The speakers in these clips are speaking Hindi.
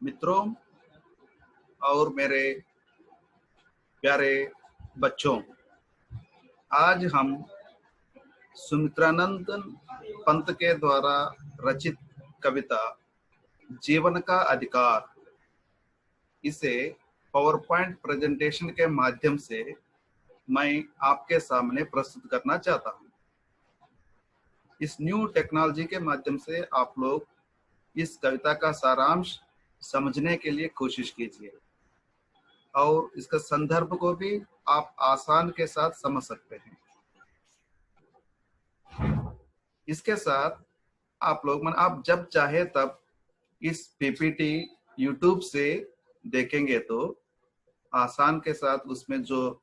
मित्रों और मेरे प्यारे बच्चों, आज हम सुमित्रानंद पंत के द्वारा रचित कविता जीवन का अधिकार, इसे पावर पॉइंट प्रेजेंटेशन के माध्यम से मैं आपके सामने प्रस्तुत करना चाहता हूं। इस न्यू टेक्नोलॉजी के माध्यम से आप लोग इस कविता का सारांश समझने के लिए कोशिश कीजिए और इसका संदर्भ को भी आप आसान के साथ समझ सकते हैं। इसके साथ आप जब चाहे तब इस पीपीटी यूट्यूब से देखेंगे तो आसान के साथ उसमें जो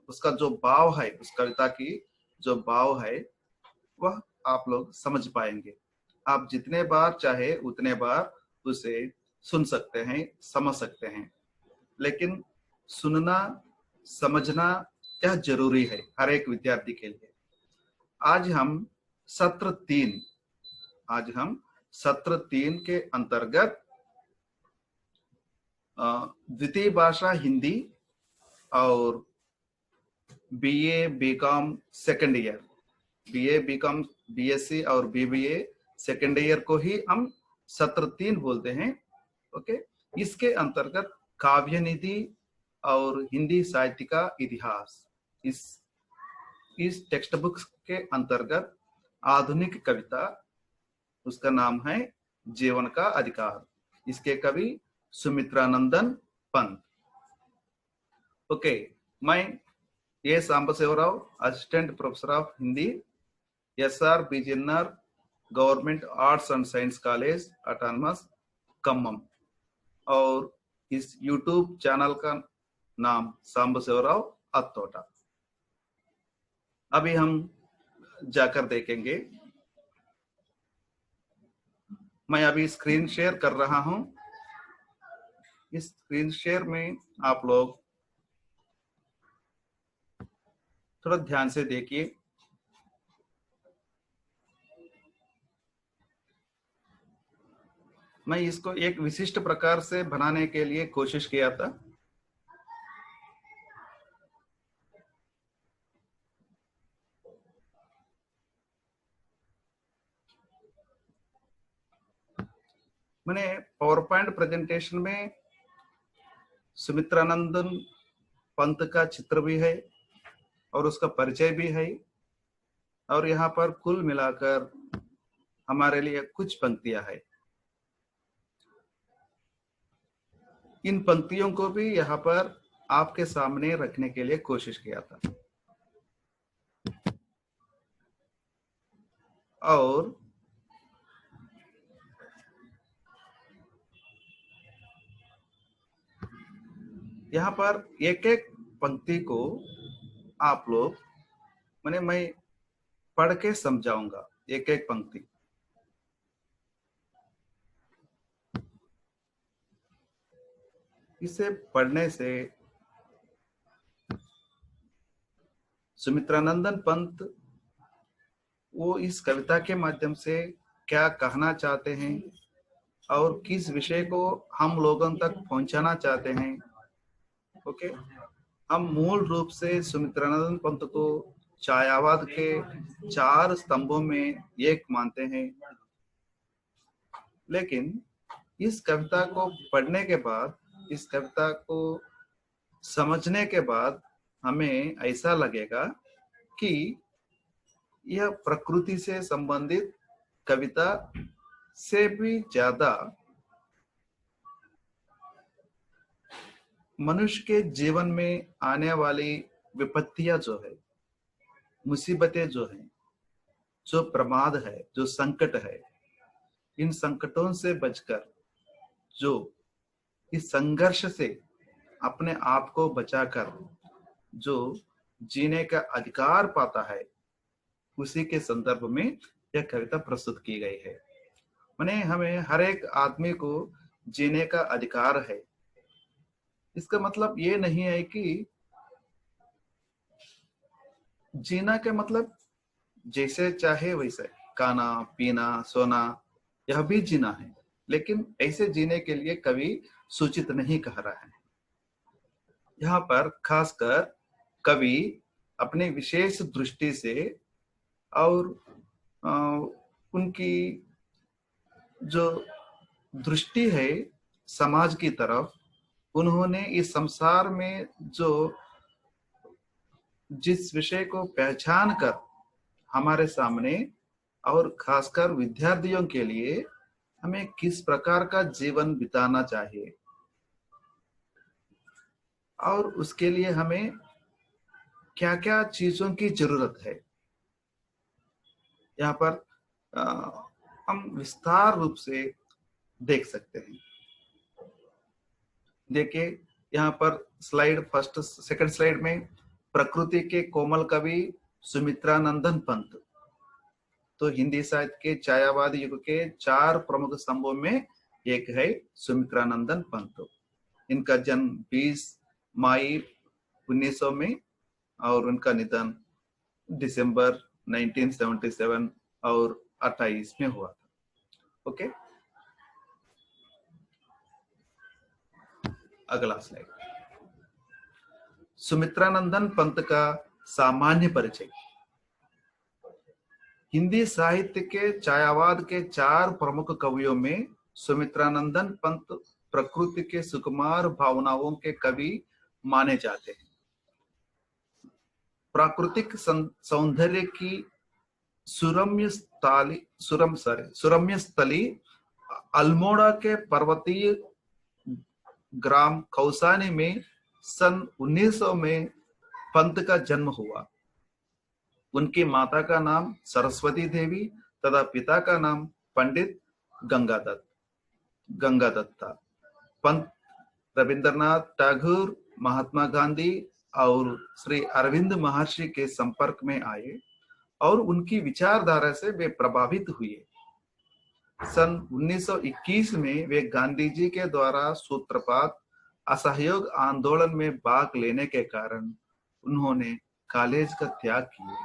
उसका जो भाव है, उस कविता की जो भाव है वह आप लोग समझ पाएंगे। आप जितने बार चाहे उतने बार उसे सुन सकते हैं, समझ सकते हैं, लेकिन सुनना समझना यह जरूरी है हर एक विद्यार्थी के लिए। आज हम सत्र 3 के अंतर्गत द्वितीय भाषा हिंदी और BA BCom second year, BA BCom BSc और बीबीए सेकेंड ईयर को ही हम सत्र 3 बोलते हैं। ओके, इसके अंतर्गत काव्य निधि और हिंदी साहित्य का इतिहास, इस टेक्स्ट बुक के अंतर्गत आधुनिक कविता, उसका नाम है जीवन का अधिकार। इसके कवि सुमित्रानंदन पंत। ओके, मैं A Sambasivarao, assistant professor of Hindi, SR BGNR government arts and science college autonomous Khammam, और इस यूट्यूब चैनल का नाम सांबशिवराव अत्तोटा। अभी हम जाकर देखेंगे। मैं अभी स्क्रीन शेयर कर रहा हूं। इस स्क्रीन शेयर में आप लोग थोड़ा ध्यान से देखिए। मैं इसको एक विशिष्ट प्रकार से बनाने के लिए कोशिश किया था। मैंने पावर पॉइंट प्रेजेंटेशन में सुमित्रानंदन पंत का चित्र भी है और उसका परिचय भी है, और यहाँ पर कुल मिलाकर हमारे लिए कुछ पंक्तियां हैं। इन पंक्तियों को भी यहाँ पर आपके सामने रखने के लिए कोशिश किया था। और यहाँ पर एक एक पंक्ति को आप लोग मैं पढ़ के समझाऊंगा, एक एक पंक्ति। इसे पढ़ने से सुमित्रानंदन पंत वो इस कविता के माध्यम से क्या कहना चाहते हैं और किस विषय को हम लोगों तक पहुंचाना चाहते हैं। ओके, हम मूल रूप से सुमित्रानंदन पंत को छायावाद के 4 स्तंभों में एक मानते हैं, लेकिन इस कविता को पढ़ने के बाद, इस कविता को समझने के बाद हमें ऐसा लगेगा कि यह प्रकृति से संबंधित कविता से भी ज्यादा मनुष्य के जीवन में आने वाली विपत्तियां जो है, मुसीबतें जो हैं, जो प्रमाद है, जो संकट है, इन संकटों से बचकर जो इस संघर्ष से अपने आप को बचाकर जो जीने का अधिकार पाता है, उसी के संदर्भ में यह कविता प्रस्तुत की गई है। हमें हर एक आदमी को जीने का अधिकार है। इसका मतलब ये नहीं है कि जीना के मतलब जैसे चाहे वैसे खाना पीना सोना, यह भी जीना है, लेकिन ऐसे जीने के लिए कवि सूचित नहीं कह रहा है। यहाँ पर खासकर कवि अपने विशेष दृष्टि से और अ, उनकी जो दृष्टि है समाज की तरफ, उन्होंने इस संसार में जो जिस विषय को पहचान कर हमारे सामने और खासकर विद्यार्थियों के लिए हमें किस प्रकार का जीवन बिताना चाहिए और उसके लिए हमें क्या क्या चीजों की जरूरत है, यहाँ पर हम विस्तार रूप से देख सकते हैं। देखिए यहाँ पर स्लाइड फर्स्ट सेकंड स्लाइड में प्रकृति के कोमल कवि सुमित्रानंदन पंत, तो हिंदी साहित्य के छायावाद युग के 4 प्रमुख स्तंभों में एक है सुमित्रानंदन पंत। इनका जन्म 20 मई 1900 में और उनका निधन दिसंबर 1977 और 28 में हुआ था। ओके, अगला स्लाइड। सुमित्रानंदन पंत का सामान्य परिचय। हिंदी साहित्य के छायावाद के 4 प्रमुख कवियों में सुमित्रानंदन पंत प्रकृति के सुकुमार भावनाओं के कवि माने जाते हैं। प्राकृतिक सौंदर्य की सुरम्य स्थली अल्मोड़ा के पर्वतीय ग्राम कौसानी में सन 1900 में पंत का जन्म हुआ। उनकी माता का नाम सरस्वती देवी तथा पिता का नाम पंडित गंगादत्त था। पंत रविंद्रनाथ टैगोर, महात्मा गांधी और श्री अरविंद महर्षि के संपर्क में आए और उनकी विचारधारा से वे प्रभावित हुए। सन 1921 में वे गांधी जी के द्वारा सूत्रपात असहयोग आंदोलन में भाग लेने के कारण उन्होंने कॉलेज का त्याग किया।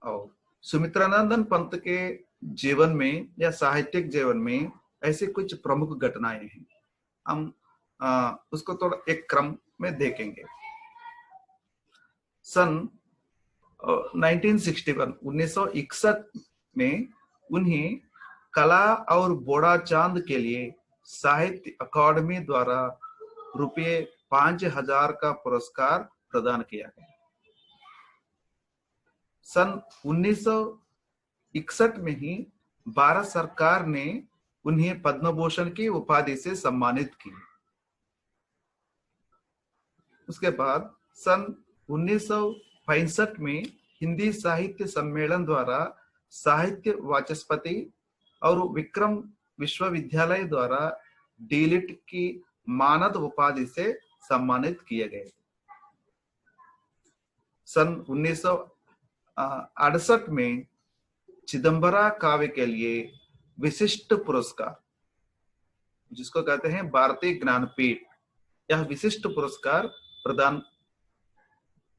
और सुमित्रानंदन पंत के जीवन में या साहित्यिक जीवन में ऐसे कुछ प्रमुख घटनाएं हैं, हम उसको थोड़ा एक क्रम में देखेंगे। सन 1961 में उन्हें कला और बोड़ा चांद के लिए साहित्य अकादमी द्वारा रुपये 5000 का पुरस्कार प्रदान किया गया। सन 1961 में ही भारत सरकार ने उन्हें पद्म भूषण की उपाधि से सम्मानित किया। उसके बाद सन 1965 में हिंदी साहित्य सम्मेलन द्वारा साहित्य वाचस्पति और विक्रम विश्वविद्यालय द्वारा डीलिट की मानद उपाधि से सम्मानित किए गए। सन 1968 में चिदंबरा काव्य के लिए विशिष्ट पुरस्कार, जिसको कहते हैं भारतीय ज्ञानपीठ, यह विशिष्ट पुरस्कार प्रदान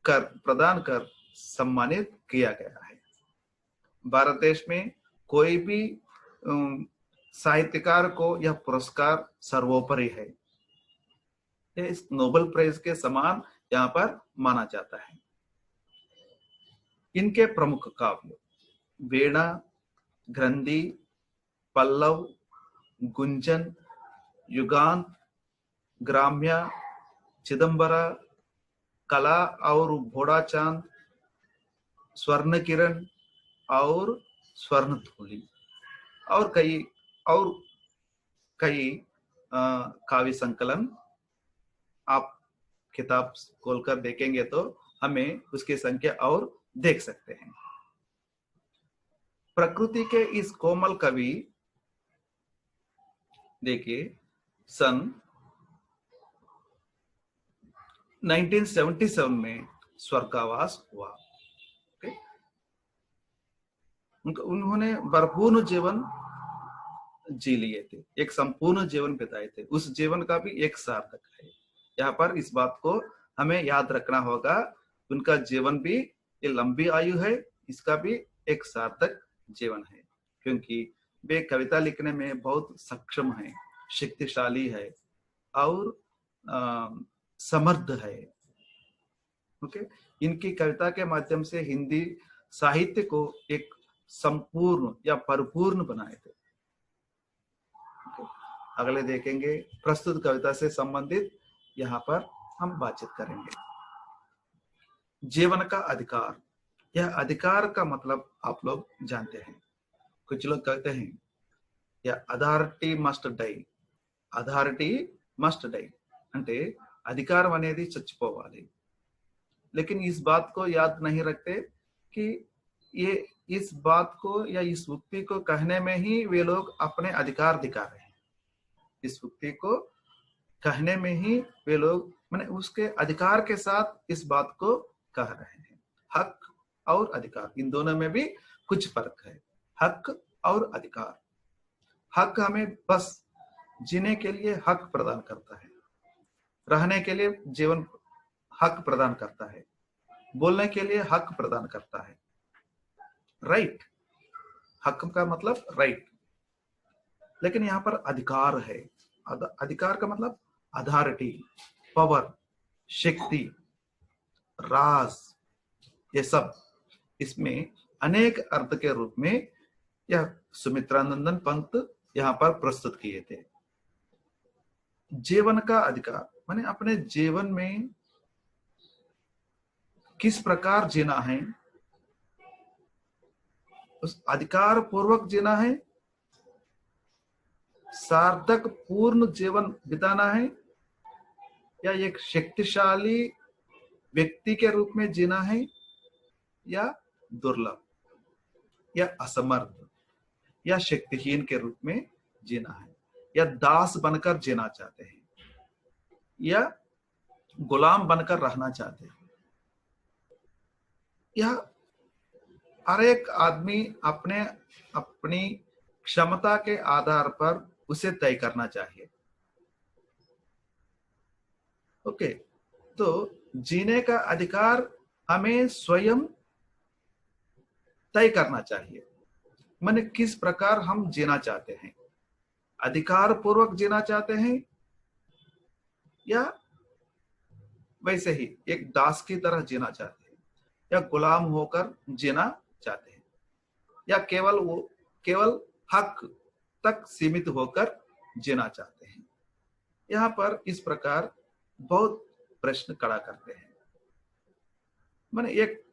कर सम्मानित किया गया है। भारत देश में कोई भी साहित्यकार को यह पुरस्कार सर्वोपरि है। इस नोबेल प्राइज के समान यहाँ पर माना जाता है। इनके प्रमुख काव्य वीणा, ग्रंथि, पल्लव, गुंजन, युगांत, ग्राम्य, चिदंबरा, कला और भोड़ा चांद, स्वर्ण किरण और स्वर्ण थूली और कई काव्य संकलन आप किताब खोलकर देखेंगे तो हमें उसकी संख्या और देख सकते हैं। प्रकृति के इस कोमल कवि देखिए सन 1977 में स्वर्गवास हुआ। उन्होंने भरपूर जीवन जी लिए थे, एक संपूर्ण जीवन बिताए थे। उस जीवन का भी एक सार्थक है। यहाँ पर इस बात को हमें याद रखना होगा, उनका जीवन भी ये लंबी आयु है, इसका भी एक सार्थक जीवन है, क्योंकि वे कविता लिखने में बहुत सक्षम है, शक्तिशाली है और समर्थ है। ओके, इनकी कविता के माध्यम से हिंदी साहित्य को एक संपूर्ण या परिपूर्ण बनाए थे। अगले देखेंगे प्रस्तुत कविता से संबंधित, यहाँ पर हम बातचीत करेंगे। जीवन का अधिकार। यह अधिकार का मतलब आप लोग जानते हैं। कुछ लोग कहते हैं या authority must die, authority must die అంటే अधिकार అనేది చచ్చిపోవాలి। लेकिन इस बात को याद नहीं रखते कि ये इस बात को या इस उक्ति को कहने में ही वे लोग अपने अधिकार दिखा रहे हैं। इस उक्ति को कहने में ही वे लोग माने उसके अधिकार के साथ इस बात को कह रहे हैं। हक और अधिकार, इन दोनों में भी कुछ फर्क है। हक और अधिकार। हक हमें बस जीने के लिए हक प्रदान करता है, रहने के लिए जीवन हक प्रदान करता है, बोलने के लिए हक प्रदान करता है। राइट, हक का मतलब राइट। लेकिन यहाँ पर अधिकार है। अधिकार का मतलब अथॉरिटी, पावर, शक्ति, राज, ये सब इसमें अनेक अर्थ के रूप में यह सुमित्रानंदन पंत यहाँ पर प्रस्तुत किए थे। जीवन का अधिकार माने अपने जीवन में किस प्रकार जीना है, उस अधिकार पूर्वक जीना है, सार्थक पूर्ण जीवन बिताना है, या एक शक्तिशाली व्यक्ति के रूप में जीना है, या दुर्लभ या असमर्थ या शक्तिहीन के रूप में जीना है, या दास बनकर जीना चाहते हैं, या गुलाम बनकर रहना चाहते हैं। यह हर एक आदमी अपने अपनी क्षमता के आधार पर उसे तय करना चाहिए। ओके, तो जीने का अधिकार हमें स्वयं तय करना चाहिए। माने किस प्रकार हम जीना चाहते हैं, अधिकार पूर्वक जीना चाहते हैं या वैसे ही एक दास की तरह जीना चाहते हैं, या गुलाम होकर जीना चाहते हैं, या केवल हक तक सीमित होकर जीना चाहते हैं। यहाँ पर इस प्रकार बहुत प्रश्न खड़ा करते हैं। माने एक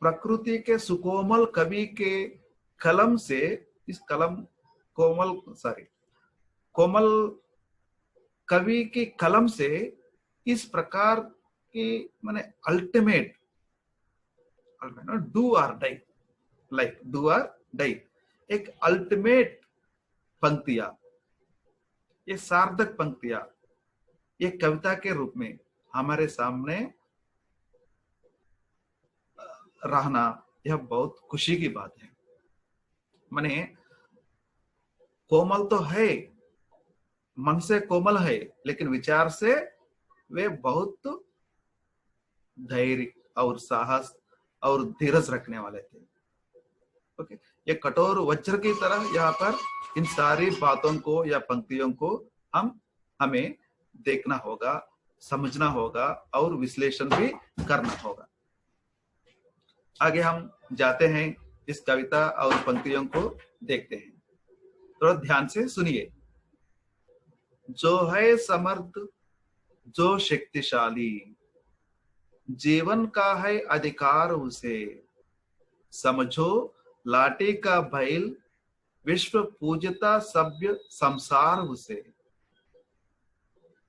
प्रकृति के सुकोमल कवि के कलम से, इस कोमल कवि की कलम से इस प्रकार की माने अल्टीमेट डू और डाई, लाइक डू और डाई, एक अल्टीमेट पंक्तियां, ये सार्थक पंक्तियां, ये कविता के रूप में हमारे सामने रहना, यह बहुत खुशी की बात है। माने कोमल तो है, मन से कोमल है, लेकिन विचार से वे बहुत धैर्य और साहस और धीरज रखने वाले थे। ओके, ये कठोर वज्र की तरह यहाँ पर इन सारी बातों को या पंक्तियों को हमें देखना होगा, समझना होगा और विश्लेषण भी करना होगा। आगे हम जाते हैं, इस कविता और पंक्तियों को देखते हैं। थोड़ा ध्यान से सुनिए। जो है समर्थ, जो शक्तिशाली, जीवन का है अधिकार उसे, समझो लाठी का बैल, विश्व पूजता सभ्य संसार उसे।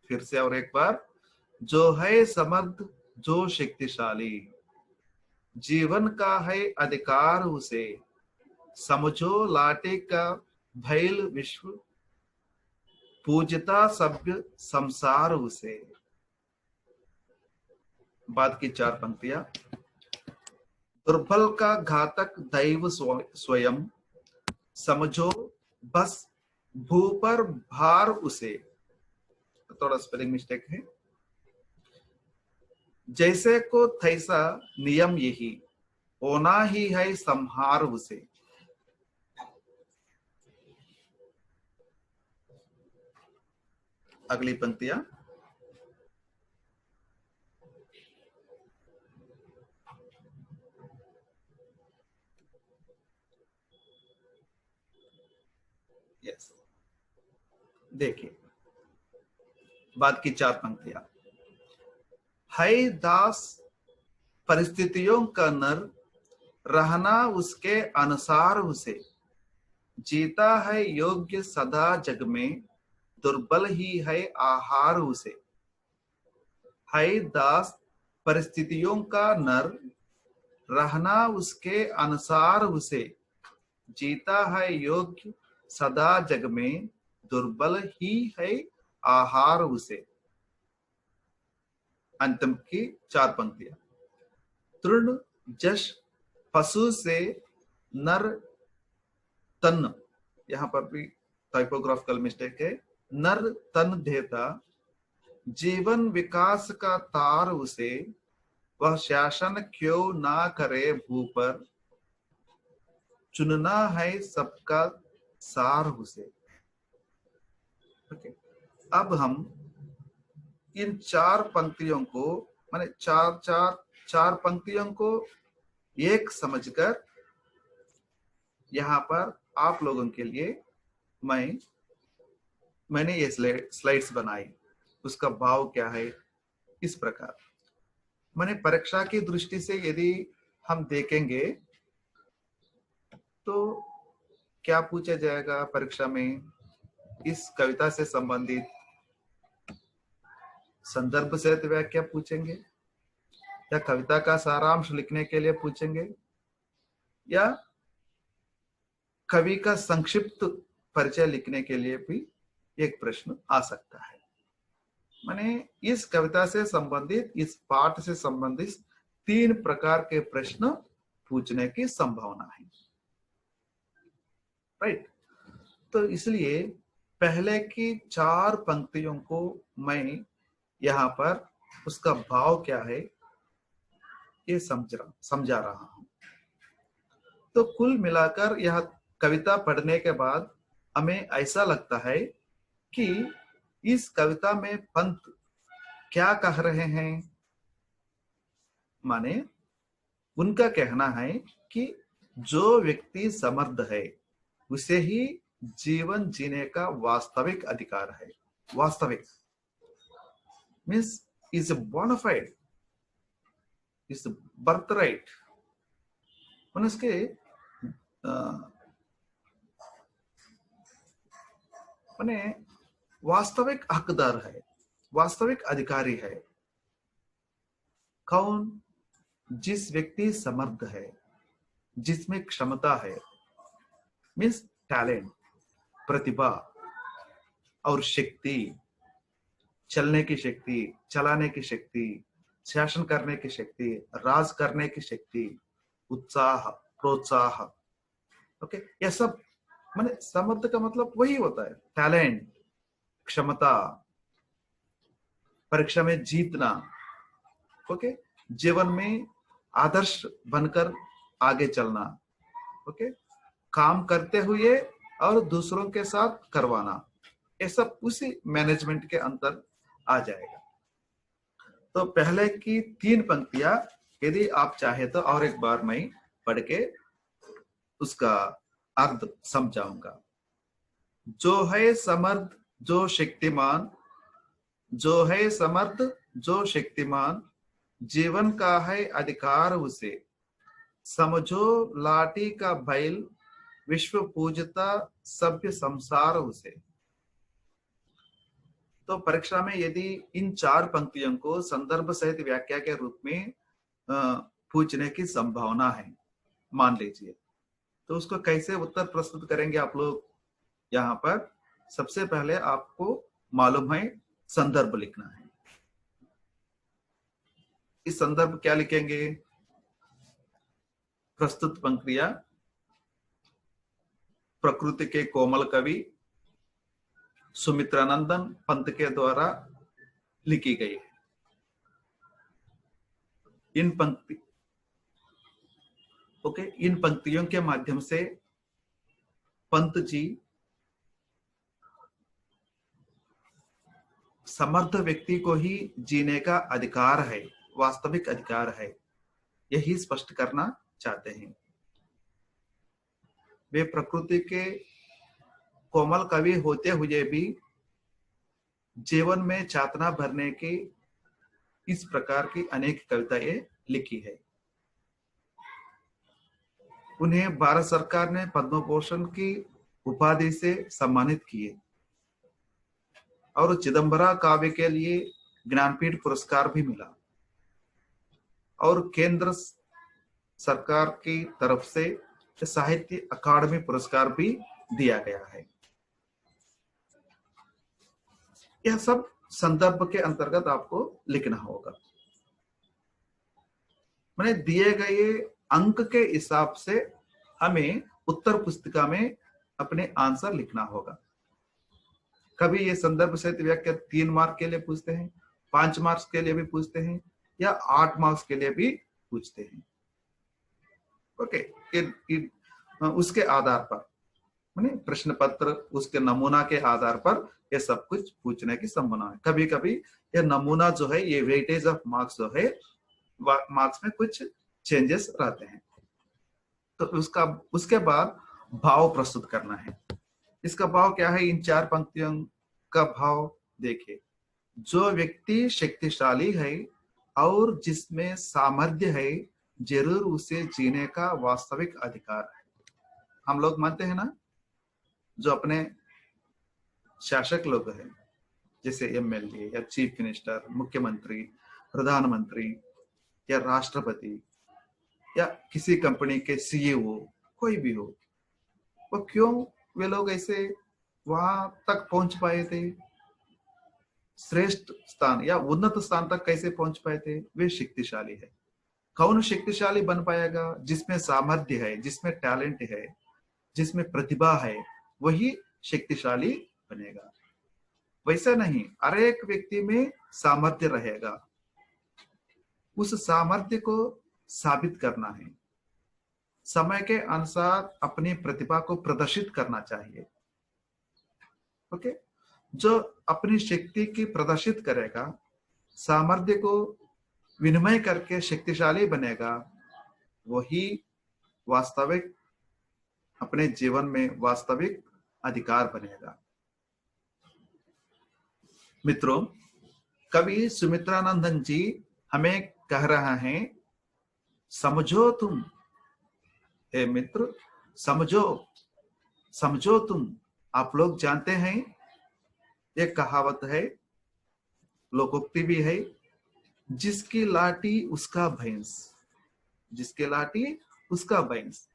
फिर से और एक बार, जो है समर्थ, जो शक्तिशाली, जीवन का है अधिकार उसे, समझो लाठी का बैल, विश्व पूजता सभ्य संसार उसे। बाद की चार पंक्तियां। दुर्बल का घातक दैव स्वयं, समझो बस भू पर भार उसे। थोड़ा स्पेलिंग मिस्टेक है। जैसे को तैसा नियम यही, होना ही है संहार उसे। अगली पंक्तियां। यस, देखिए बाद की 4 पंक्तियां। है दास परिस्थितियों का नर, रहना उसके अनुसार उसे, जीता है योग्य सदा जग में, दुर्बल ही है आहार उसे। है दास परिस्थितियों का नर, रहना उसके अनुसार उसे, जीता है योग्य सदा जग में, दुर्बल ही है आहार उसे। अंतिम की 4 पंक्तियां। तृण जश पशु से नर तन, यहां पर भी टाइपोग्राफिकल मिस्टेक है, नर तन देता, जीवन विकास का तार उसे, वह शासन क्यों ना करे भू पर, चुनना है सबका सार उसे। ओके, अब हम इन 4 पंक्तियों को, माने चार पंक्तियों को एक समझकर यहाँ पर आप लोगों के लिए मैंने ये स्लाइड्स बनाई। उसका भाव क्या है, इस प्रकार। मैंने परीक्षा की दृष्टि से यदि हम देखेंगे तो क्या पूछा जाएगा परीक्षा में, इस कविता से संबंधित संदर्भ सहित व्याख्या पूछेंगे, या कविता का सारांश लिखने के लिए पूछेंगे, या कवि का संक्षिप्त परिचय लिखने के लिए भी एक प्रश्न आ सकता है। माने इस कविता से संबंधित, इस पाठ से संबंधित 3 प्रकार के प्रश्न पूछने की संभावना है। राइट, तो इसलिए पहले की 4 पंक्तियों को मैं यहाँ पर उसका भाव क्या है ये समझा रहा हूं। तो कुल मिलाकर यह कविता पढ़ने के बाद हमें ऐसा लगता है कि इस कविता में पंत क्या कह रहे हैं। माने उनका कहना है कि जो व्यक्ति समर्थ है उसे ही जीवन जीने का वास्तविक अधिकार है। वास्तविक means is bona fide, is birth right. उसके माने वास्तविक हकदार है, वास्तविक अधिकारी है। कौन? जिस व्यक्ति समर्थ है, जिसमें क्षमता है, मीन्स टैलेंट, प्रतिभा और शक्ति, चलने की शक्ति, चलाने की शक्ति, शासन करने की शक्ति, राज करने की शक्ति, उत्साह, प्रोत्साह। ओके, यह सब माने समर्थ का मतलब वही होता है, टैलेंट, क्षमता, परीक्षा में जीतना। ओके, जीवन में आदर्श बनकर आगे चलना। ओके, काम करते हुए और दूसरों के साथ करवाना, ये सब उसी मैनेजमेंट के अंदर आ जाएगा। तो पहले की 3 पंक्तियां यदि आप चाहे तो और एक बार मैं पढ़ के उसका अर्थ समझाऊंगा। जो है समर्थ जो शक्तिमान, जो है समर्थ जो शक्तिमान, जीवन का है अधिकार उसे, समझो लाठी का बैल, विश्व पूजता सभ्य संसार उसे। तो परीक्षा में यदि इन 4 पंक्तियों को संदर्भ सहित व्याख्या के रूप में पूछने की संभावना है, मान लीजिए, तो उसको कैसे उत्तर प्रस्तुत करेंगे आप लोग। यहाँ पर सबसे पहले आपको मालूम है संदर्भ लिखना है। इस संदर्भ क्या लिखेंगे? प्रस्तुत पंक्तियां प्रकृति के कोमल कवि सुमित्रानंदन पंत के द्वारा लिखी गई है। इन पंक्तियों के माध्यम से पंत जी समर्थ व्यक्ति को ही जीने का अधिकार है, वास्तविक अधिकार है, यही स्पष्ट करना चाहते हैं। वे प्रकृति के कोमल कवि होते हुए भी जीवन में चातना भरने की इस प्रकार की अनेक कविताएं लिखी है। उन्हें भारत सरकार ने पद्म भूषण की उपाधि से सम्मानित किए और चिदंबरा काव्य के लिए ज्ञानपीठ पुरस्कार भी मिला और केंद्र सरकार की तरफ से साहित्य अकादमी पुरस्कार भी दिया गया है। यह सब संदर्भ के अंतर्गत आपको लिखना होगा। मैंने दिए गए अंक के हिसाब से हमें उत्तर पुस्तिका में अपने आंसर लिखना होगा। कभी ये संदर्भ सहित व्याख्या 3 मार्क के लिए पूछते हैं, 5 मार्क्स के लिए भी पूछते हैं या 8 मार्क्स के लिए भी पूछते हैं। ओके, उसके आधार पर माने प्रश्न पत्र, उसके नमूना के आधार पर ये सब कुछ पूछने की संभावना है। कभी कभी ये नमूना जो है, ये वेटेज ऑफ मार्क्स जो है, मार्क्स में कुछ चेंजेस रहते हैं। तो उसके बाद भाव प्रस्तुत करना है। इसका भाव क्या है? इन 4 पंक्तियों का भाव देखिए। जो व्यक्ति शक्तिशाली है और जिसमें सामर्थ्य है, जरूर उसे जीने का वास्तविक अधिकार है। हम लोग मानते हैं ना, जो अपने शासक लोग हैं, जैसे एमएलए या चीफ मिनिस्टर, मुख्यमंत्री, प्रधानमंत्री या राष्ट्रपति या किसी कंपनी के सीईओ, कोई भी हो, वो क्यों वे लोग ऐसे वहां तक पहुंच पाए थे? श्रेष्ठ स्थान या उन्नत स्थान तक कैसे पहुंच पाए थे? वे शक्तिशाली है। कौन शक्तिशाली बन पाएगा? जिसमें सामर्थ्य है, जिसमें टैलेंट है, जिसमें प्रतिभा है, वही शक्तिशाली बनेगा। वैसा नहीं, हर एक व्यक्ति में सामर्थ्य रहेगा। उस सामर्थ्य को साबित करना है, समय के अनुसार अपनी प्रतिभा को प्रदर्शित करना चाहिए। ओके, जो अपनी शक्ति की प्रदर्शित करेगा, सामर्थ्य को विनिमय करके शक्तिशाली बनेगा, वही वास्तविक अपने जीवन में वास्तविक अधिकार बनेगा। मित्रों, कवि सुमित्रानंदन जी हमें कह रहा है, समझो तुम, हे मित्र, समझो, समझो तुम। आप लोग जानते हैं, एक कहावत है, लोकोक्ति भी है, जिसकी लाठी उसका भैंस, जिसकी लाठी उसका भैंस।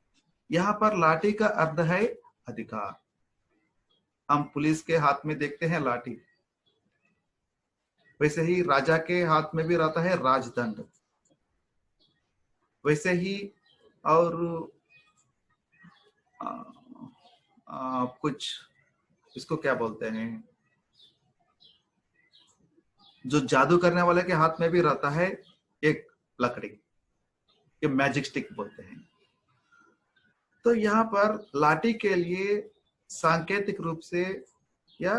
यहां पर लाठी का अर्थ है अधिकार। हम पुलिस के हाथ में देखते हैं लाठी, वैसे ही राजा के हाथ में भी रहता है राजदंड। वैसे ही और कुछ इसको क्या बोलते हैं, जो जादू करने वाले के हाथ में भी रहता है एक लकड़ी, ये मैजिक स्टिक बोलते हैं। तो यहाँ पर लाठी के लिए सांकेतिक रूप से या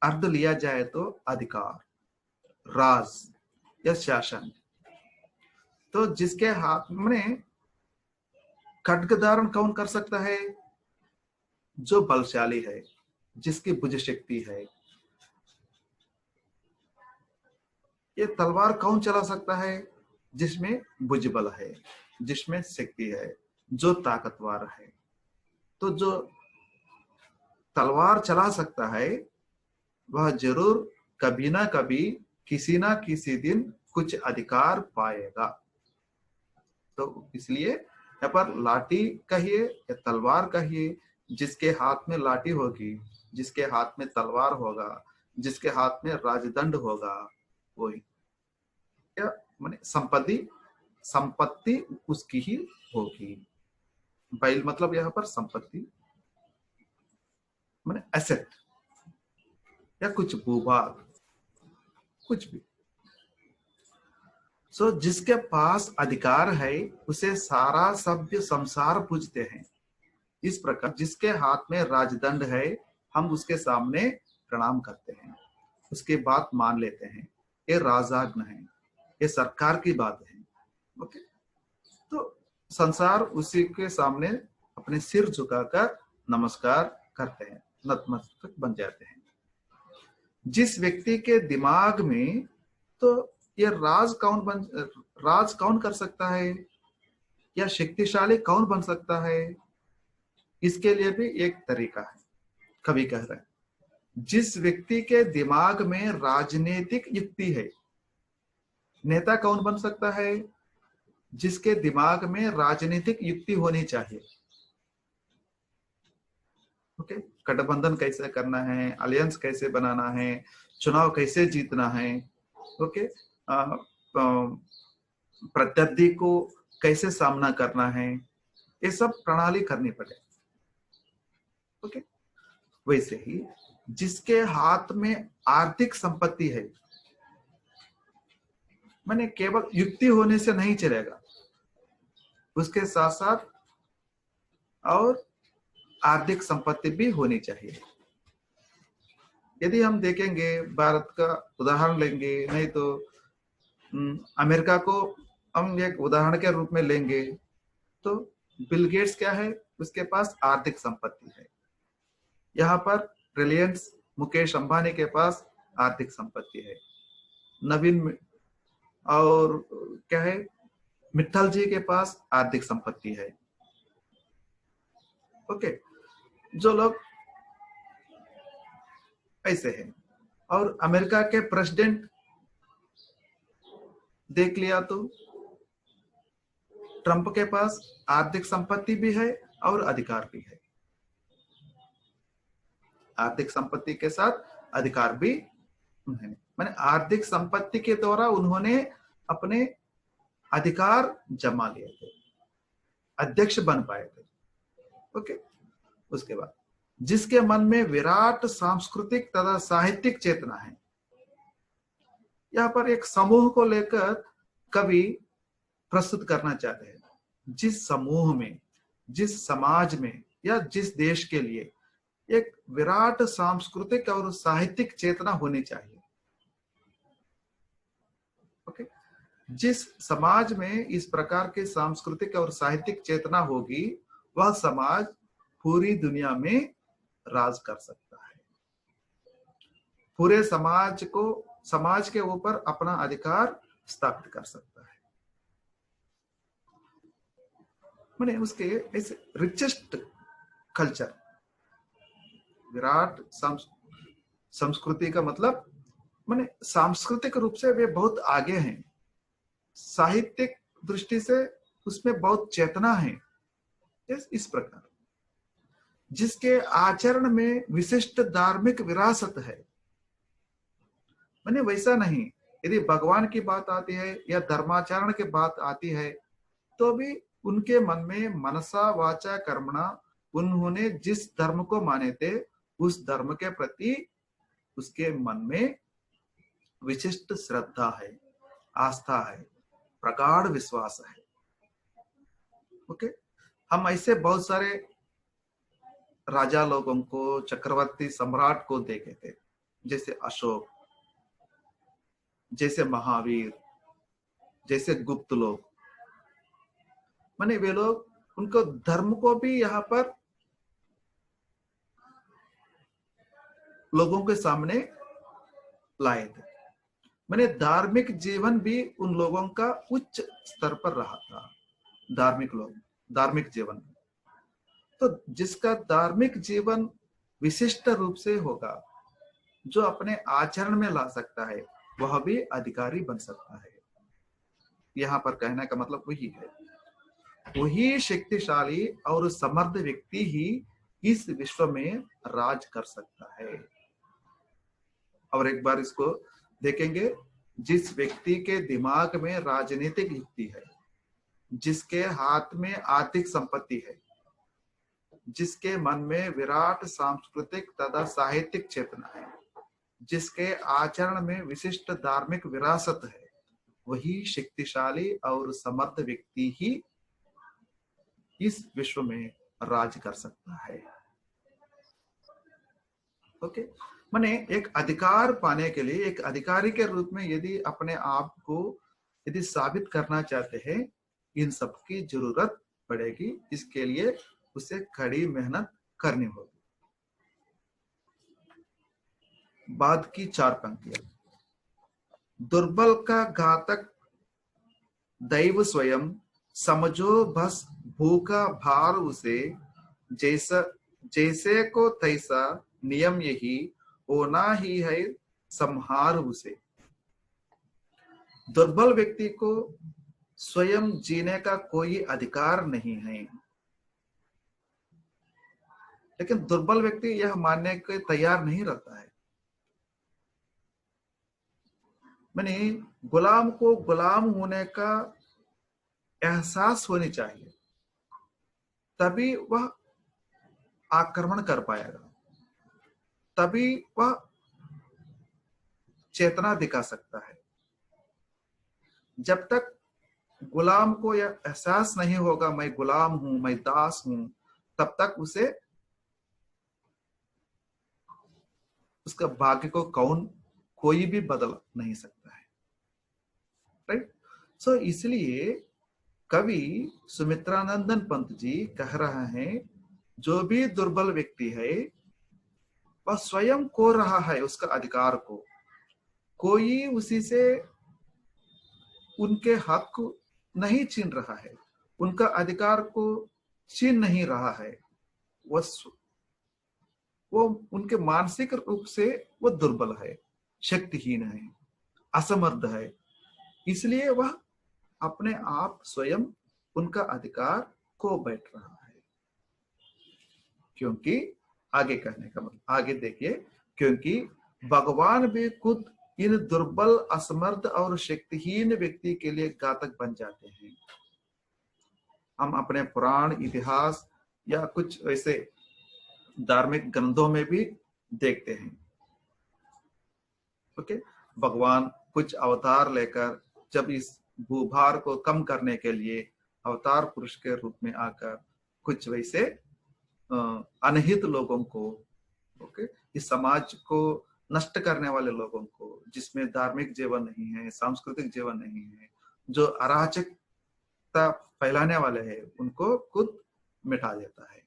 अर्थ लिया जाए तो अधिकार, राज या शासन। तो जिसके हाथ में खड्ग धारण कौन कर सकता है? जो बलशाली है, जिसकी बुद्धि शक्ति है। ये तलवार कौन चला सकता है? जिसमें भुजबल है, जिसमें शक्ति है, जो ताकतवर है। तो जो तलवार चला सकता है, वह जरूर कभी ना कभी, किसी ना किसी दिन कुछ अधिकार पाएगा। तो इसलिए यहाँ पर लाठी कहिए या तलवार कहिए, जिसके हाथ में लाठी होगी, जिसके हाथ में तलवार होगा, जिसके हाथ में राजदंड होगा, वही क्या माने संपत्ति उसकी ही होगी। बैल मतलब यहाँ पर संपत्ति माने एसेट या कुछ भूभाग, कुछ भी। सो जिसके पास अधिकार है, उसे सारा सभ्य संसार पूजते हैं। इस प्रकार जिसके हाथ में राजदंड है, हम उसके सामने प्रणाम करते हैं। उसकी बात मान लेते हैं, ये राजाज्ञ है, ये सरकार की बात है। ओके, तो संसार उसी के सामने अपने सिर झुकाकर नमस्कार करते हैं, नतमस्तक बन जाते हैं। जिस व्यक्ति के दिमाग में तो ये राज कौन कर सकता है या शक्तिशाली कौन बन सकता है, इसके लिए भी एक तरीका है। कवि कह रहे हैं, जिस व्यक्ति के दिमाग में राजनीतिक युक्ति है, नेता कौन बन सकता है? जिसके दिमाग में राजनीतिक युक्ति होनी चाहिए। ओके, गठबंधन कैसे करना है, अलायंस कैसे बनाना है, चुनाव कैसे जीतना है, ओके, प्रत्यर्थी को कैसे सामना करना है, ये सब प्रणाली करनी पड़े। ओके, वैसे ही जिसके हाथ में आर्थिक संपत्ति है, मैंने केवल युक्ति होने से नहीं चलेगा, उसके साथ साथ और आर्थिक संपत्ति भी होनी चाहिए। यदि हम देखेंगे, भारत का उदाहरण लेंगे, नहीं तो अमेरिका को हम एक उदाहरण के रूप में लेंगे, तो बिल गेट्स क्या है, उसके पास आर्थिक संपत्ति है। यहाँ पर रिलायंस मुकेश अंबानी के पास आर्थिक संपत्ति है। नवीन और क्या है, मित्तल जी के पास आर्थिक संपत्ति है। ओके, जो लोग ऐसे हैं। और अमेरिका के प्रेसिडेंट देख लिया तो ट्रंप के पास आर्थिक संपत्ति भी है और अधिकार भी है। आर्थिक संपत्ति के साथ अधिकार भी उन्होंने, माने आर्थिक संपत्ति के द्वारा उन्होंने अपने अधिकार जमा लिए थे, अध्यक्ष बन पाए थे। ओके, उसके बाद जिसके मन में विराट सांस्कृतिक तथा साहित्यिक चेतना है, यहाँ पर एक समूह को लेकर कवि प्रस्तुत करना चाहते हैं। जिस समूह में, जिस समाज में या जिस देश के लिए एक विराट सांस्कृतिक और साहित्यिक चेतना होनी चाहिए। ओके, जिस समाज में इस प्रकार की सांस्कृतिक और साहित्यिक चेतना होगी, वह समाज पूरी दुनिया में राज कर सकता है, पूरे समाज के ऊपर अपना अधिकार स्थापित कर सकता है। मैंने उसके इस रिचेस्ट कल्चर, विराट संस्कृति का मतलब मैंने सांस्कृतिक रूप से वे बहुत आगे हैं, साहित्यिक दृष्टि से उसमें बहुत चेतना है। इस प्रकार जिसके आचरण में विशिष्ट धार्मिक विरासत है, मैंने वैसा नहीं, यदि भगवान की बात आती है या धर्माचरण की बात आती है, तो भी उनके मन में मनसा वाचा कर्मणा, उन्होंने जिस धर्म को माने थे उस धर्म के प्रति उसके मन में विशिष्ट श्रद्धा है, आस्था है, प्रगाढ़ विश्वास है। ओके, हम ऐसे बहुत सारे राजा लोगों को, चक्रवर्ती सम्राट को देखे थे, जैसे अशोक, जैसे महावीर, जैसे गुप्त लोग। माने वे लोग उनको धर्म को भी यहाँ पर लोगों के सामने लाए थे। माने धार्मिक जीवन भी उन लोगों का उच्च स्तर पर रहा था। धार्मिक लोग, धार्मिक जीवन, तो जिसका धार्मिक जीवन विशिष्ट रूप से होगा, जो अपने आचरण में ला सकता है, वह भी अधिकारी बन सकता है। यहाँ पर कहने का मतलब वही है, वही शक्तिशाली और समर्थ व्यक्ति ही इस विश्व में राज कर सकता है। और एक बार इसको देखेंगे, जिस व्यक्ति के दिमाग में राजनीतिक युक्ति है, जिसके हाथ में आर्थिक संपत्ति है, जिसके मन में विराट सांस्कृतिक तथा साहित्यिक चेतना है, जिसके आचरण में विशिष्ट धार्मिक विरासत है, वही शक्तिशाली और समर्थ व्यक्ति ही इस विश्व में राज कर सकता है। ओके, माने एक अधिकार पाने के लिए, एक अधिकारी के रूप में यदि अपने आप को यदि साबित करना चाहते हैं, इन सब की जरूरत पड़ेगी। इसके लिए उसे कड़ी मेहनत करनी होगी। बाद की 4 पंक्तियां। दुर्बल का घातक दैव स्वयं, समझो बस भूखा भार उसे, जैसा जैसे को तैसा नियम यही, होना ही है संहार उसे। दुर्बल व्यक्ति को स्वयं जीने का कोई अधिकार नहीं है, लेकिन दुर्बल व्यक्ति यह मानने के तैयार नहीं रहता है। मैंने गुलाम को गुलाम होने का एहसास होनी चाहिए, तभी वह आक्रमण कर पाएगा, तभी वह चेतना दिखा सकता है। जब तक गुलाम को यह एहसास नहीं होगा मैं गुलाम हूं, मैं दास हूं, तब तक उसे उसका भाग्य को कोई भी बदल नहीं सकता है। राइट। सो इसलिए कवि सुमित्रानंदन पंत जी कह रहा है, जो भी दुर्बल व्यक्ति है वह स्वयं खो रहा है उसका अधिकार को। कोई उसी से उनके हक नहीं छीन रहा है, उनका अधिकार को छीन नहीं रहा है। वो उनके मानसिक रूप से वो दुर्बल है, शक्तिहीन है, असमर्थ है। इसलिए वह अपने आप स्वयं उनका अधिकार खो बैठ रहा है। क्योंकि आगे कहने का मतलब, आगे देखिए, क्योंकि भगवान भी खुद इन दुर्बल, असमर्थ और शक्तिहीन व्यक्ति के लिए घातक बन जाते हैं। हम अपने पुराण, इतिहास या कुछ ऐसे धार्मिक ग्रंथों में भी देखते हैं। ओके, भगवान कुछ अवतार लेकर जब इस भूभार को कम करने के लिए अवतार पुरुष के रूप में आकर कुछ वैसे अनहित लोगों को, ओके, इस समाज को नष्ट करने वाले लोगों को, जिसमें धार्मिक जीवन नहीं है, सांस्कृतिक जीवन नहीं है, जो अराजकता फैलाने वाले हैं, उनको खुद मिटा देता है।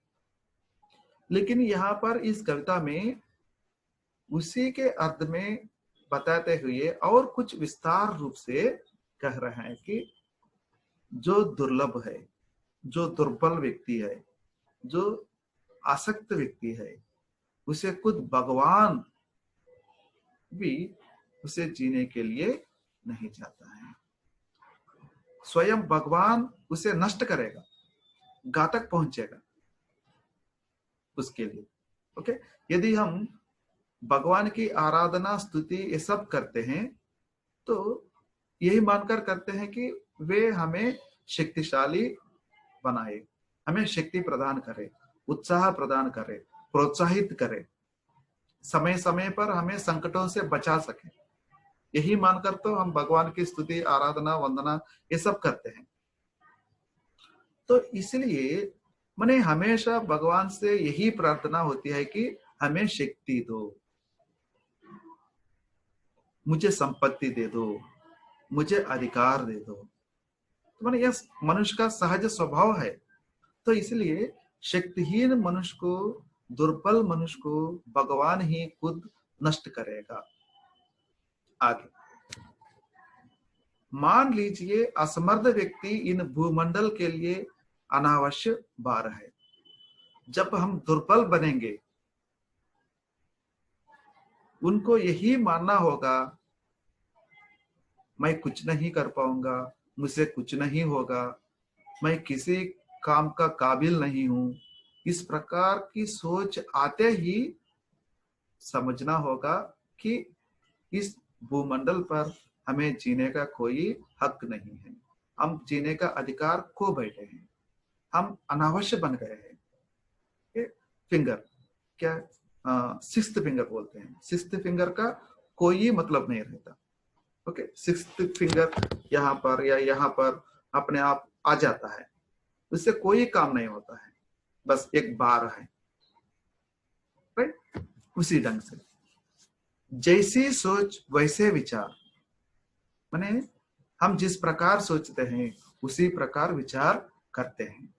लेकिन यहाँ पर इस कविता में उसी के अर्थ में बताते हुए और कुछ विस्तार रूप से कह रहे हैं कि जो दुर्लभ है, जो दुर्बल व्यक्ति है, जो आसक्त व्यक्ति है, उसे खुद भगवान भी उसे जीने के लिए नहीं चाहता है। स्वयं भगवान उसे नष्ट करेगा, घातक पहुंचेगा उसके लिए। ओके, यदि हम भगवान की आराधना, स्तुति ये सब करते हैं तो यही मानकर करते हैं कि वे हमें शक्तिशाली बनाए, हमें शक्ति प्रदान करे, उत्साह प्रदान करे, प्रोत्साहित करे, समय समय पर हमें संकटों से बचा सके। यही मानकर तो हम भगवान की स्तुति, आराधना, वंदना ये सब करते हैं। तो इसलिए मैंने हमेशा भगवान से यही प्रार्थना होती है कि हमें शक्ति दो, मुझे संपत्ति दे दो, मुझे अधिकार दे दो। तो मैंने यह मनुष्य का सहज स्वभाव है। तो इसलिए शक्तिहीन मनुष्य को, दुर्बल मनुष्य को भगवान ही खुद नष्ट करेगा। आगे मान लीजिए असमर्थ व्यक्ति इन भूमंडल के लिए अनावश्यक भार है। जब हम दुर्बल बनेंगे, उनको यही मानना होगा मैं कुछ नहीं कर पाऊंगा, मुझसे कुछ नहीं होगा, मैं किसी काम का काबिल नहीं हूं। इस प्रकार की सोच आते ही समझना होगा कि इस भूमंडल पर हमें जीने का कोई हक नहीं है, हम जीने का अधिकार खो बैठे हैं, हम अनावश्यक बन गए हैं। फिंगर क्या, सिक्स्थ फिंगर बोलते हैं, सिक्स्थ फिंगर का कोई मतलब नहीं रहता। ओके, सिक्स्थ फिंगर यहाँ पर या यहाँ पर अपने आप आ जाता है, उससे कोई काम नहीं होता है, बस एक बार है। राइट। उसी ढंग से, जैसी सोच वैसे विचार, माने हम जिस प्रकार सोचते हैं उसी प्रकार विचार करते हैं।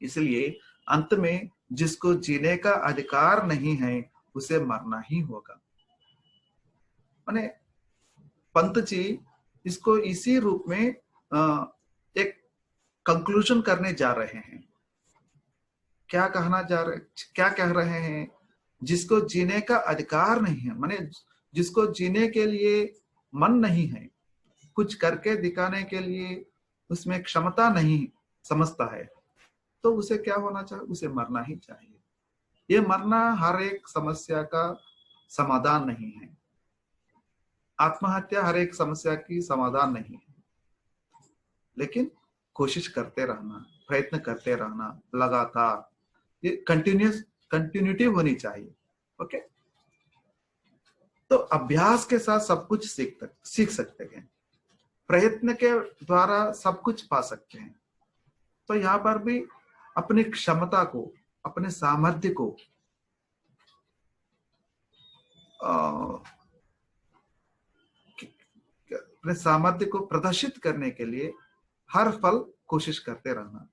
इसलिए अंत में जिसको जीने का अधिकार नहीं है उसे मरना ही होगा। माने पंत जी इसको इसी रूप में एक कंक्लूजन करने जा रहे हैं। क्या कह रहे हैं? जिसको जीने का अधिकार नहीं है, माने जिसको जीने के लिए मन नहीं है, कुछ करके दिखाने के लिए उसमें क्षमता नहीं समझता है, तो उसे क्या होना चाहिए? उसे मरना ही चाहिए। ये मरना हर एक समस्या का समाधान नहीं है। आत्महत्या हर एक समस्या की समाधान नहीं है, लेकिन कोशिश करते रहना, प्रयत्न करते रहना लगातार, ये कंटिन्यूटी होनी चाहिए। ओके, तो अभ्यास के साथ सब कुछ सीख सकते हैं, प्रयत्न के द्वारा सब कुछ पा सकते हैं। तो यहाँ पर भी अपनी क्षमता को, अपने सामर्थ्य को अपने सामर्थ्य को प्रदर्शित करने के लिए हर पल कोशिश करते रहना।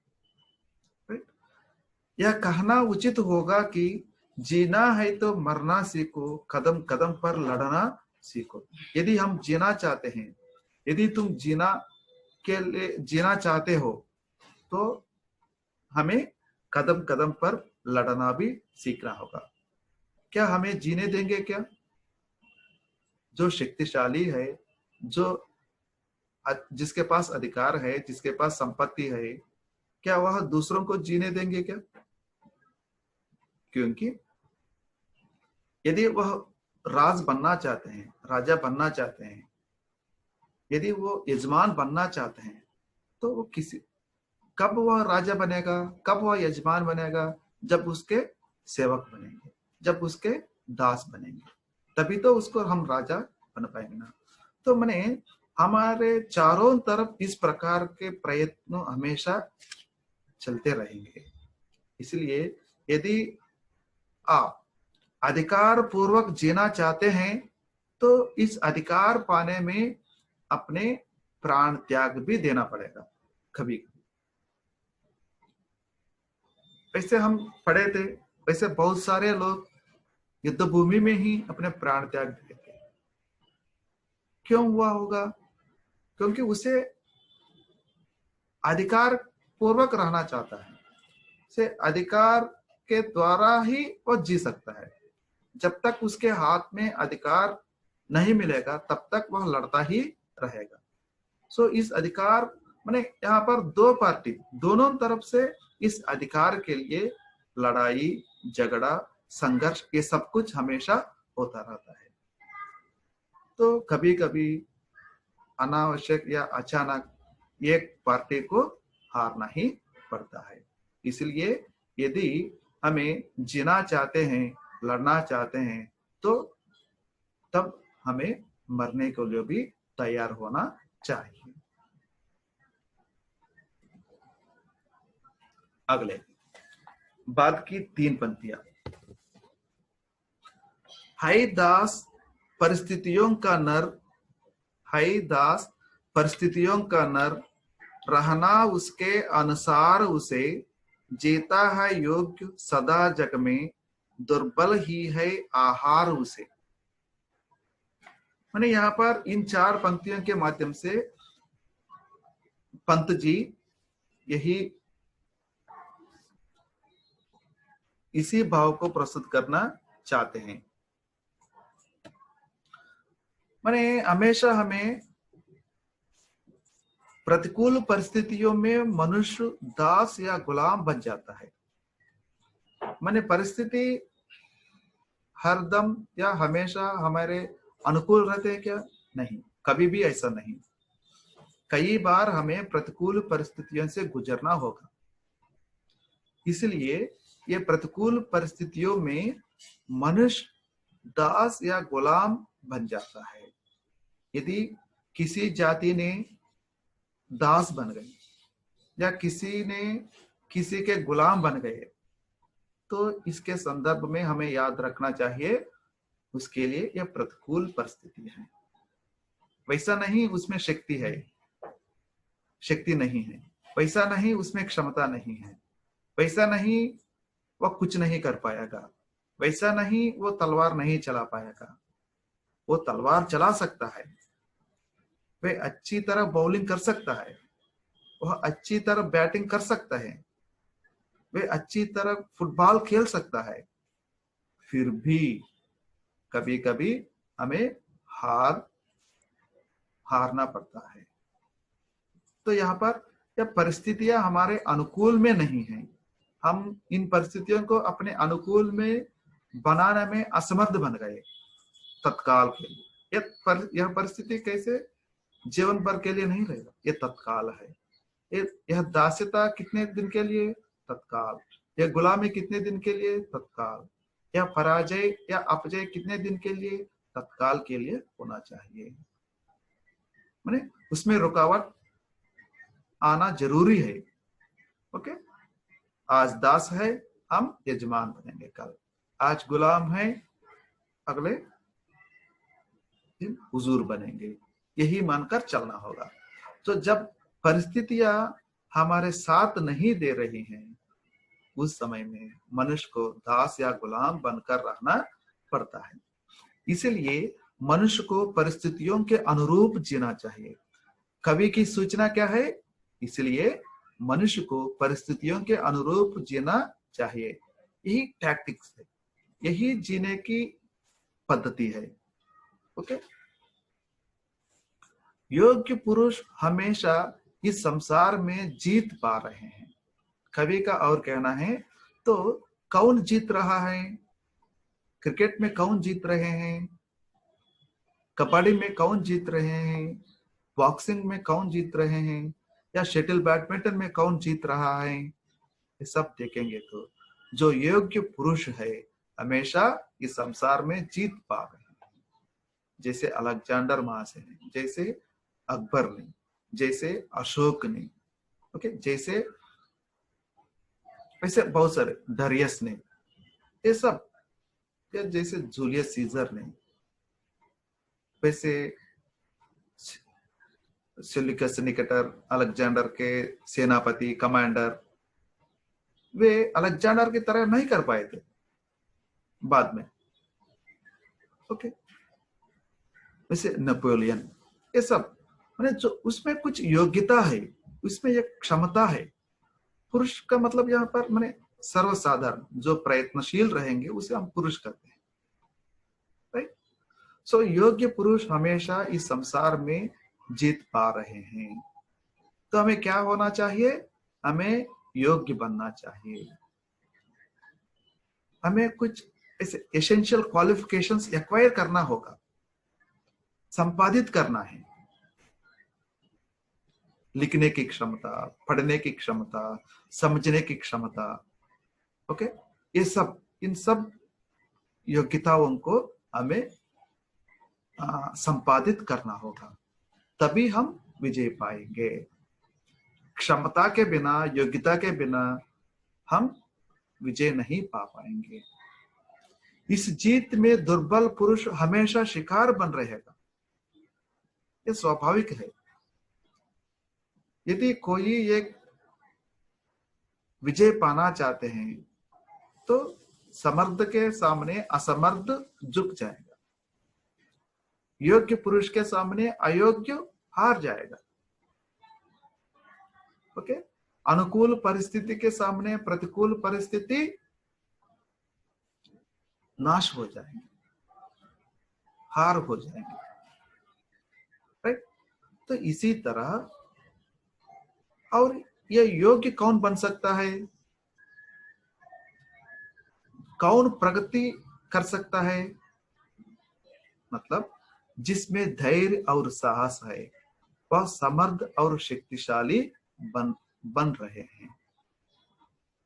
यह कहना उचित होगा कि जीना है तो मरना सीखो, कदम कदम पर लड़ना सीखो। यदि हम जीना चाहते हैं, यदि तुम जीना चाहते हो, तो हमें कदम कदम पर लड़ना भी सीखना होगा। क्या हमें जीने देंगे क्या? जो शक्तिशाली है, जो जिसके पास अधिकार है, जिसके पास संपत्ति है, क्या वह दूसरों को जीने देंगे क्या? क्योंकि यदि वह राज बनना चाहते हैं, राजा बनना चाहते हैं, यदि वो यजमान बनना चाहते हैं, तो वो कब वह राजा बनेगा, कब वह यजमान बनेगा? जब उसके सेवक बनेंगे, जब उसके दास बनेंगे, तभी तो उसको हम राजा बन पाएंगे ना। तो मैंने हमारे चारों तरफ इस प्रकार के प्रयत्न हमेशा चलते रहेंगे। इसलिए यदि आप अधिकार पूर्वक जीना चाहते हैं, तो इस अधिकार पाने में अपने प्राण त्याग भी देना पड़ेगा कभी कभी। वैसे हम पढ़े थे, वैसे बहुत सारे लोग युद्ध भूमि में ही अपने प्राण त्याग दिए थे। क्यों हुआ होगा? क्योंकि उसे अधिकार पूर्वक रहना चाहता है, से अधिकार के द्वारा ही वो जी सकता है। जब तक उसके हाथ में अधिकार नहीं मिलेगा तब तक वह लड़ता ही रहेगा। सो इस अधिकार, माने यहाँ पर दो पार्टी, दोनों तरफ से इस अधिकार के लिए लड़ाई, झगड़ा, संघर्ष, ये सब कुछ हमेशा होता रहता है। तो कभी कभी अनावश्यक या अचानक एक पार्टी को हारना ही पड़ता है। इसलिए यदि हमें जीना चाहते हैं, लड़ना चाहते हैं, तो तब हमें मरने के लिए भी तैयार होना चाहिए। अगले बाद की 3 पंक्तियां। हाय दास परिस्थितियों का नर, हाय दास परिस्थितियों का नर, रहना उसके अनुसार उसे, जीता है योग्य सदा जग में, दुर्बल ही है आहार उसे। मैंने यहाँ पर इन 4 पंक्तियों के माध्यम से पंत जी यही इसी भाव को प्रस्तुत करना चाहते हैं। मैंने हमेशा हमें प्रतिकूल परिस्थितियों में मनुष्य दास या गुलाम बन जाता है। मैंने परिस्थिति हरदम या हमेशा हमारे अनुकूल रहते हैं क्या? नहीं, कभी भी ऐसा नहीं। कई बार हमें प्रतिकूल परिस्थितियों से गुजरना होगा। इसलिए ये प्रतिकूल परिस्थितियों में मनुष्य दास या गुलाम बन जाता है। यदि किसी जाति ने दास बन गई या किसी ने किसी के गुलाम बन गए, तो इसके संदर्भ में हमें याद रखना चाहिए, उसके लिए यह प्रतिकूल परिस्थिति है। वैसा नहीं उसमें शक्ति है, शक्ति नहीं है। वैसा नहीं उसमें क्षमता नहीं है। वैसा नहीं वह कुछ नहीं कर पाएगा। वैसा नहीं वो तलवार नहीं चला पाएगा। वो तलवार चला सकता है, वह अच्छी तरह बॉलिंग कर सकता है, वह अच्छी तरह बैटिंग कर सकता है, वह अच्छी तरह फुटबॉल खेल सकता है। फिर भी कभी कभी हमें हारना पड़ता है। तो यहाँ पर यह परिस्थितियां हमारे अनुकूल में नहीं है। हम इन परिस्थितियों को अपने अनुकूल में बनाने में असमर्थ बन गए तत्काल के लिए। यह परिस्थिति कैसे जीवन भर के लिए नहीं रहेगा, यह तत्काल है। यह दास्यता कितने दिन के लिए? तत्काल। यह गुलामी कितने दिन के लिए? तत्काल। यह पराजय या अपजय कितने दिन के लिए? तत्काल के लिए होना चाहिए। माने उसमें रुकावट आना जरूरी है। ओके, आज दास है, हम यजमान बनेंगे कल। आज गुलाम है, अगले दिन हुजूर बनेंगे। यही मानकर चलना होगा। तो जब परिस्थितियां हमारे साथ नहीं दे रही हैं, उस समय में मनुष्य को दास या गुलाम बनकर रहना पड़ता है। इसलिए मनुष्य को परिस्थितियों के अनुरूप जीना चाहिए। कवि की सूचना क्या है? इसलिए मनुष्य को परिस्थितियों के अनुरूप जीना चाहिए। यही टैक्टिक्स है, यही जीने की पद्धति है। ओके, योग्य पुरुष हमेशा इस संसार में जीत पा रहे हैं। कवि का और कहना है, तो कौन जीत रहा है? क्रिकेट में कौन जीत रहे हैं? कबड्डी में कौन जीत रहे हैं? बॉक्सिंग में कौन जीत रहे हैं? या शटल बैडमिंटन में कौन जीत रहा है? ये सब देखेंगे तो जो योग्य पुरुष है हमेशा इस संसार में जीत पा रहे हैं। जैसे अलेक्जेंडर महाशय, जैसे अकबर ने, जैसे अशोक ने, ओके, जैसे वैसे बहुत सारे डारियस ने, ये सब, या जैसे जूलियस सीजर ने, वैसे सेल्यूकस निकेटर, अलेक्जेंडर के सेनापति कमांडर, वे अलेक्जेंडर की तरह नहीं कर पाए थे बाद में। ओके, वैसे नेपोलियन, ये सब मैंने जो उसमें कुछ योग्यता है, उसमें एक क्षमता है। पुरुष का मतलब यहाँ पर मैंने सर्वसाधारण जो प्रयत्नशील रहेंगे उसे हम पुरुष कहते हैं, राइट। सो योग्य पुरुष हमेशा इस संसार में जीत पा रहे हैं। तो हमें क्या होना चाहिए? हमें योग्य बनना चाहिए। हमें कुछ ऐसे एसेंशियल क्वालिफिकेशंस एक्वायर करना होगा, संपादित करना है। लिखने की क्षमता, पढ़ने की क्षमता, समझने की क्षमता, ओके, ये सब, इन सब योग्यताओं को हमें संपादित करना होगा, तभी हम विजय पाएंगे। क्षमता के बिना, योग्यता के बिना हम विजय नहीं पा पाएंगे। इस जीत में दुर्बल पुरुष हमेशा शिकार बन रहेगा, ये स्वाभाविक है। यदि कोई एक विजय पाना चाहते हैं तो समर्थ के सामने असमर्थ झुक जाएगा, योग्य पुरुष के सामने अयोग्य हार जाएगा। ओके, अनुकूल परिस्थिति के सामने प्रतिकूल परिस्थिति नाश हो जाएगी, हार हो जाएगी, राइट। तो इसी तरह, और यह योग्य कौन बन सकता है? कौन प्रगति कर सकता है? मतलब जिसमें धैर्य और साहस है, वह समर्थ और शक्तिशाली बन रहे हैं।